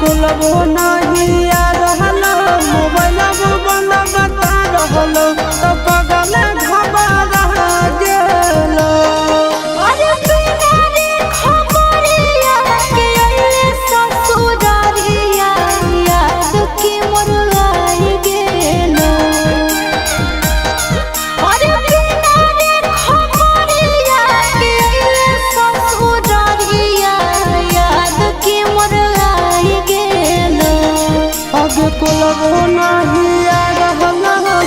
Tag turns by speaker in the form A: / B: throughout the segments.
A: कुलबो नहीं आ रहल मोबाइल बंद बता रहल तो पगल घबरा गेल।
B: अरे बिना रे खबरिया के अइले ससुरारिया याद के मोर आई गेल। अरे बिना रे खबरिया के अइले ससुरारिया याद के मोर आई गेल।
A: अब कुलबो नहीं आ रहल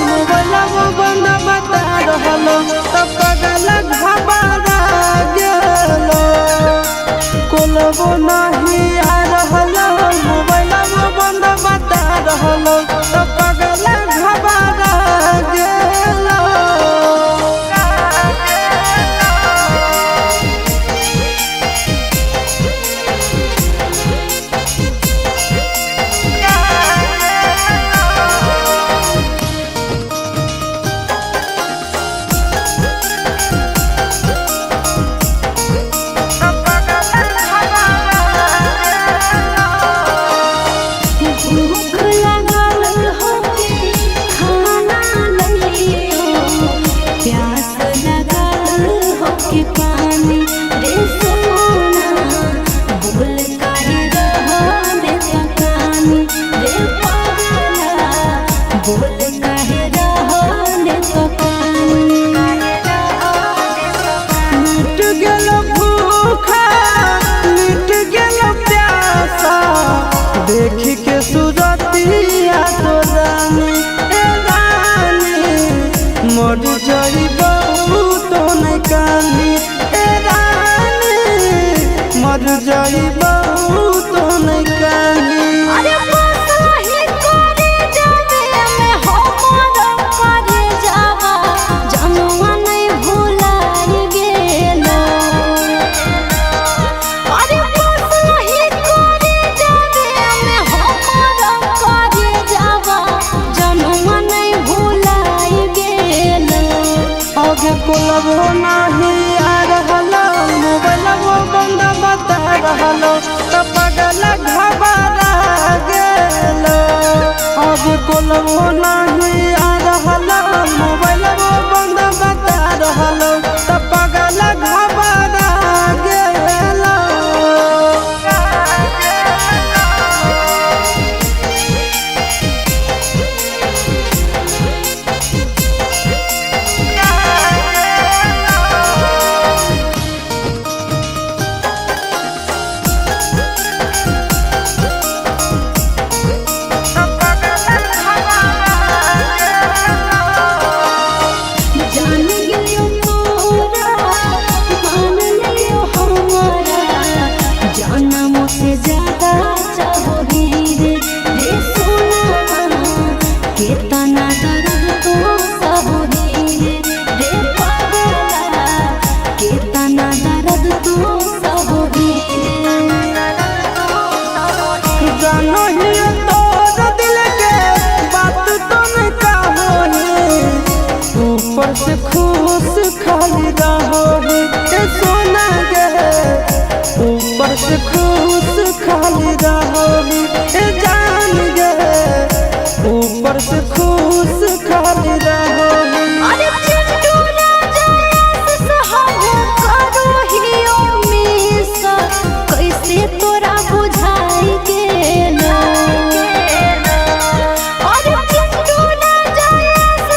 A: मोबाइल बंद बता रहल तो पगल घबरा गेल। कुलबो नहीं आ रहल मोबाइल बंद बता रहल तो पगल घबरा गेल।
B: भूख लागल होके खाना लइयो, प्यास लागल होके पानी रे सोना। बोल काहे रहले तकानी रे पगला, बोल काहे रहले तकानी।
A: मिट गेल भूखा मिट गेल प्यासा देखी के सूरतिया तो रानी ए रानी मर जाइबो तो नहीं कानी ए रानी मर जाइबो तो नहीं कानी।
B: अरे बसही करे जावे में हमर करे जावा जनुआ नहीं भुलाई गेल। अरे बसही करे जावे में हमर करे जावा जनुआ नहीं भुलाई गेल।
A: आगे कुलबो नहीं आ रहल मोबाइल बंद बता रहल तो पगल घबरा गेल। आगे कुलबो नहीं आ रहल मोबाइल बंद बता रहल तो पगल घबरा गेल।
B: जान गेलियो तोरा मान लियो हमारा, जनम से ज्यादा चाहोगी रे सोना। कितना दर्द तो सहोगी रे पगला, कितना दर्द तो सहोगी।
A: जानो ही तोर दिल के बात तो नहीं कहोही ऊपर से खुश खाली रहोही ए सोना गे ऊपर से खुश खाली रहोही ए जान गे ऊपर से खुश खाली रहोही।
B: अरे चिंटू राजा सहब करो हियो मिस, कैसे तोरा बुझाई गेल। अरे चिंटू राजा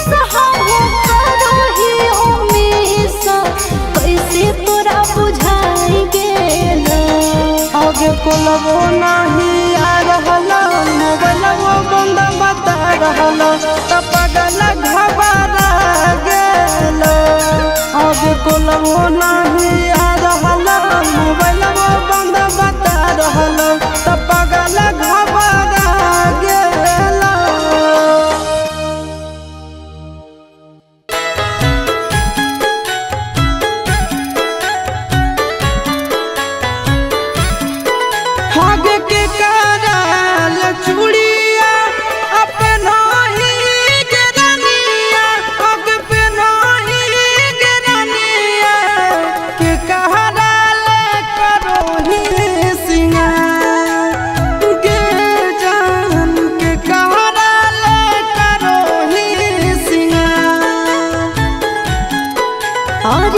B: सहब करो हियो मिस, कैसे तोरा बुझाई गेल।
A: आगे कुलबो नहीं आ रहल मोबाइल बंद बता रहल तो पगल घबरा गेल। आगे कुलबो नहीं आ रहल मोबाइल बंद बता रहल तो पगल घबरा गेल। आगे के कराल चूड़िया अपना ही गिरनिया आगे पे नहीं गिरनिया के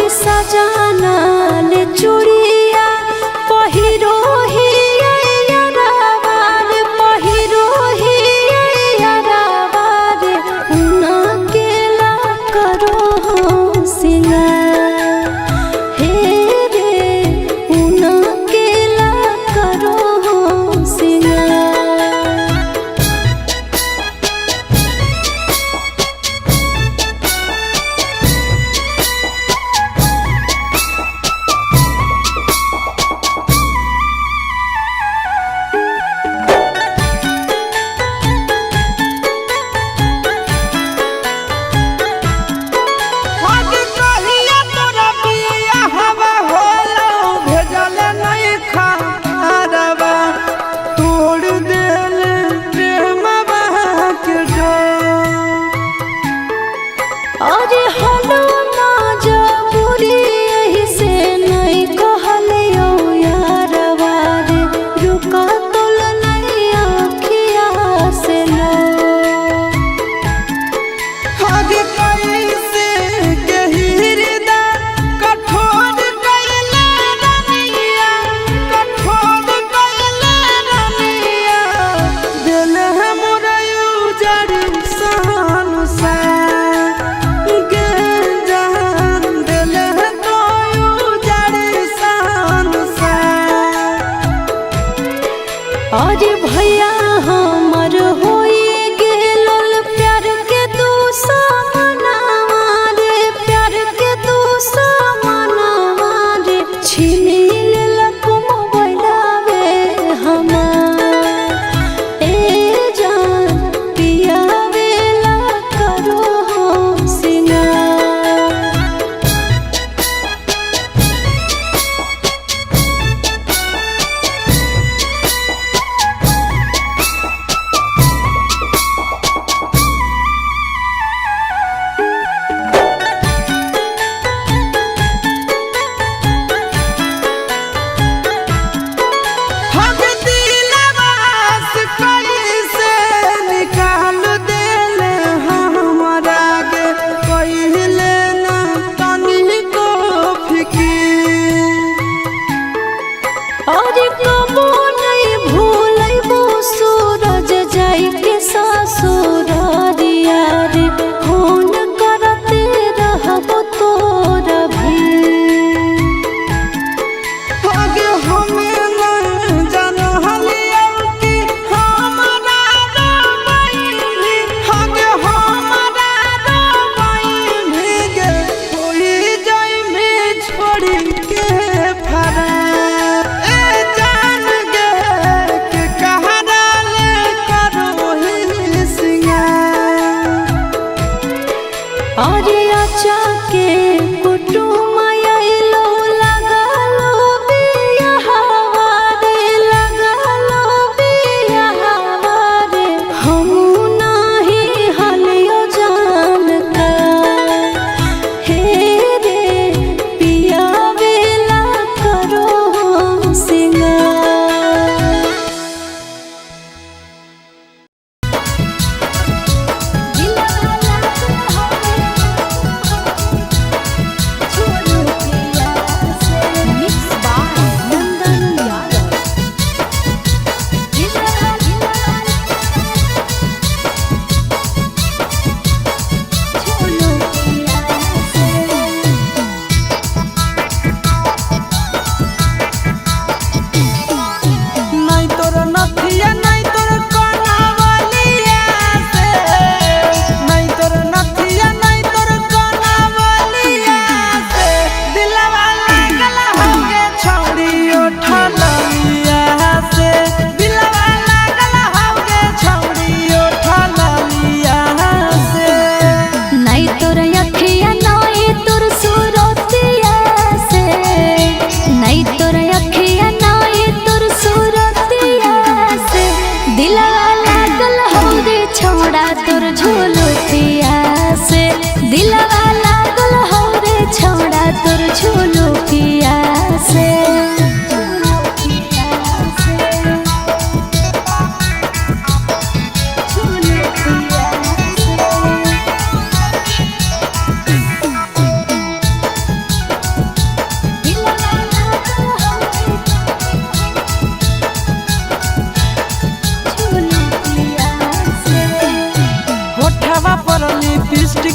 B: और सजाना ले चूड़िया पहिरो ही यारावार पहिरो ही यारावार उना केला करो हो सिंगार हे रे उना केला करो हो सिंगार।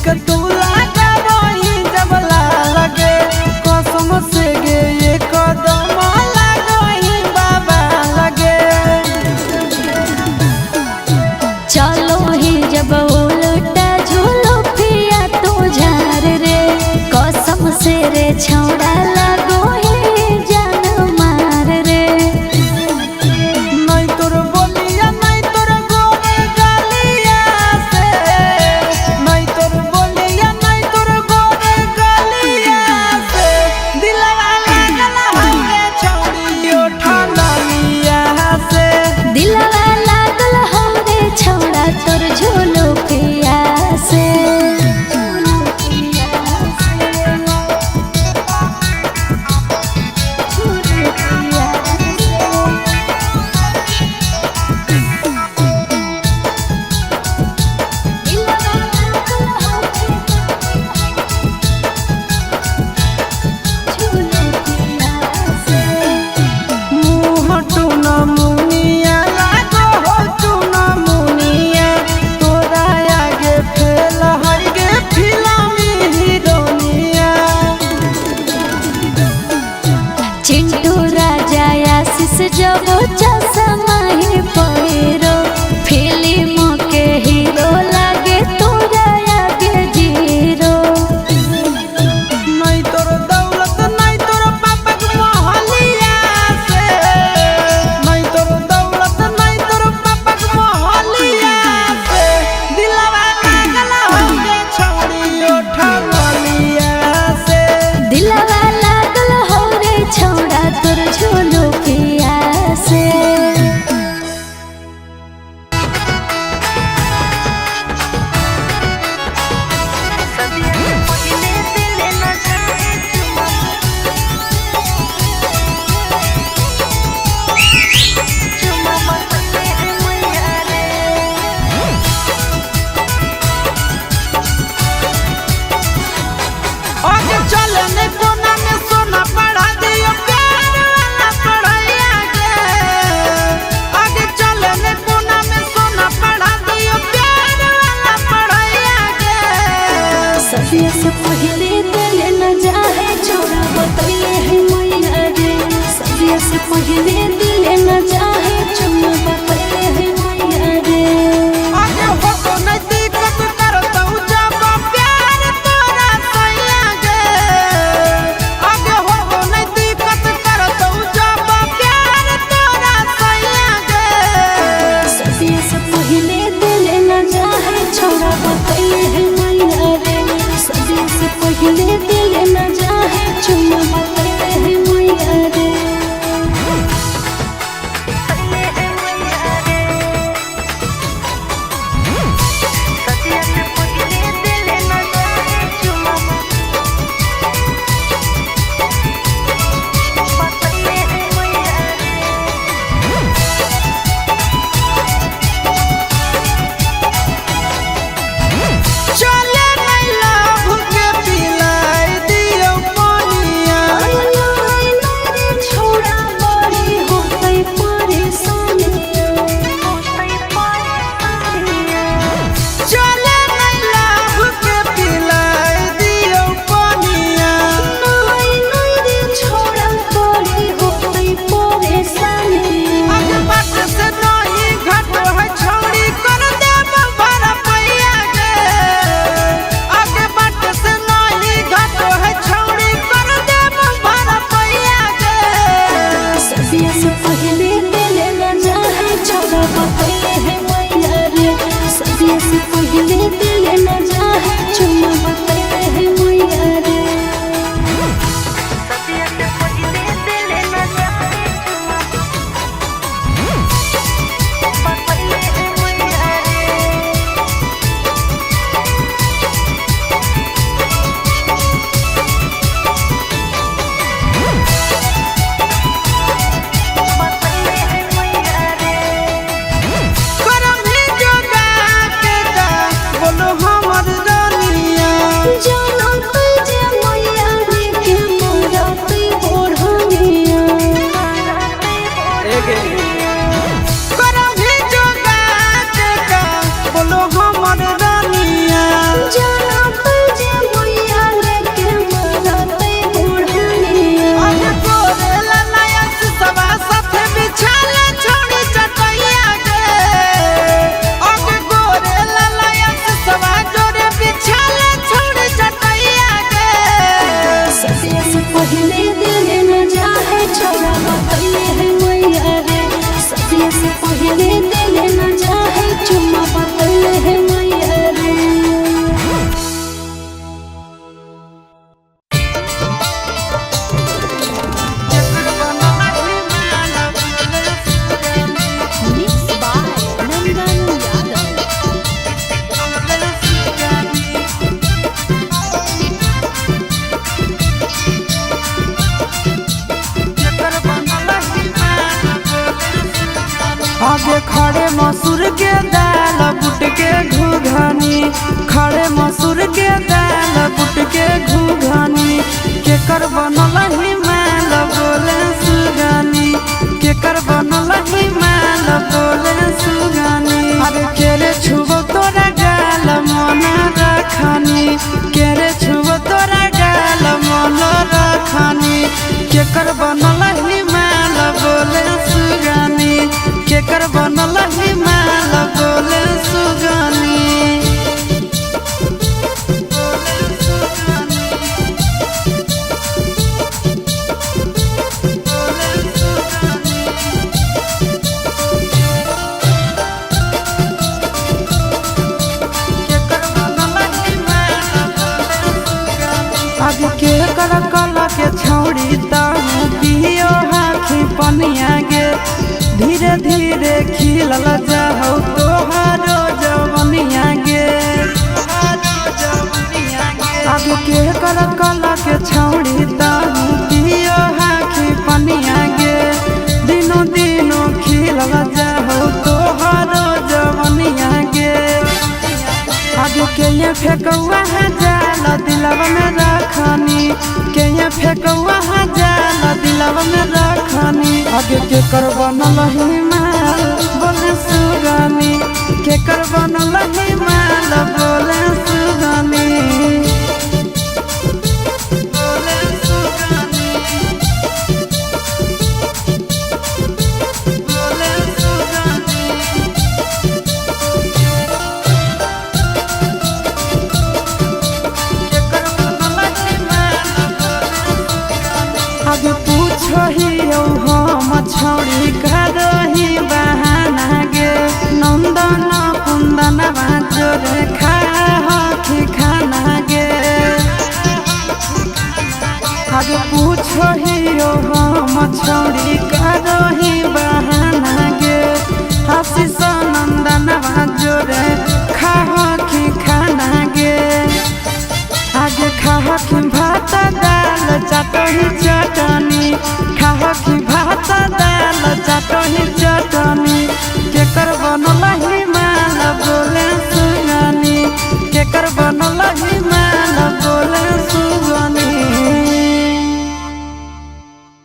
A: लिपस्टिक तू लगा वही जब लगे कसम से गे ये कदम लगही बाबा लगे।
B: चलो ही जब उल्टा झूलो पिया तू झार रे कसम से रे छौड़ा लगो ही जान मार रे।
A: नहीं तोर बोलिया नहीं तोर गोरे गलिया से, नहीं तोर बोलिया नहीं तोर गोरे गलिया से दिलवा लागल हमरे छौड़ी उठा लिया से।
B: दिलवा लागल हमरे छौड़ा तोर झूलो पिया से।
A: मुँह टूना मुनिया लागो हो टूना मुनिया तोरा आगे फेल हर गे फिल्मी हीरोनिया।
B: चिंटू राजा आशीष जब चश्मा ही पहिरो फिल्म के हीरो लागे तोरा आगे जीरो।
A: नहीं तोर दौलत नहीं तोर पापक मोहलिया से, नहीं तोर दौलत नहीं तोर पापक मोहलिया से दिलवा लागल हमरे छौड़ी उठा लिया से।
B: दिलवा लागल हो रे छौड़ा तोर झोलो पिया से।
A: आगे चलने कोना में सोना पढ़ा दियो प्यार वाला पढ़ाइया के। आगे चलने कोना में सोना पढ़ा दियो प्यार वाला पढ़ाइया के।
B: सदिया से पहले दिल न जाए छोड़ा बतैले है मैया रे। सदिया से पहले दिल न जाए छोड़ा बतैले है मैया रे।
A: आगे हो तो नहीं दिक्कत करता हूँ जब प्यार तोरा सैया गे। आगे हो तो नहीं दिक्कत करता हूँ जब प्यार तोरा सैया गे।
B: सदिया से पहले दिल न जाए छोड़ा बतैले है मैया रे। सदिया से पहले दिल न जाए छोड़ा बतैले है मैया रे।
A: चले नहीं लव के पिलाई दियो पानिया। आगे खड़े मसूर के दाल बुट के घुघनी, खड़े मसूर के दाल बुट के घुघनी, केकर बनल हिमाल बोले सुगनी, केकर बनल हिमाल बोले सुगनी। अरे केरे छुबो तोरा गाल मन रखनी, केरे छुबो तोरा गाल मन रखनी, केकर बनल हिमाल बोले सुगनी, केकर बनल हिमाल बोले सुगनी। अभी के कर कल के छौड़ी ताहू पियो हाथी पनिया गे, धीरे धीरे खिलल जाहौ तोहारो जवनिया गे। अभी के कर कल के छौड़ी ताहू पियो हाथी पनिया गे, दिनो दिनो खिलल जाहौ तोहारो जवनिया गे। आगे के ये फेकौआ जाल दिलवा में रखनी, के ये फेकौआ जाल दिलवा में रखनी। आगे के कर बनल हिमाल बोले सुगनी, के कर बनल हिमाल बोले सुगनी, बोले सुगनी, बोले सुगनी। आगे पूछो ही हम छौड़ी करही बहाना गे, नंदन कुंदन जोरे खाही खाना गे। आगे पूछो ही हम छौड़ी करही बहाना गे, आशीष नंदन जोरे खाही खाना गे। आगे खाही भात दाल चटनी चटनी, खाही भात दाल चटनी चटनी।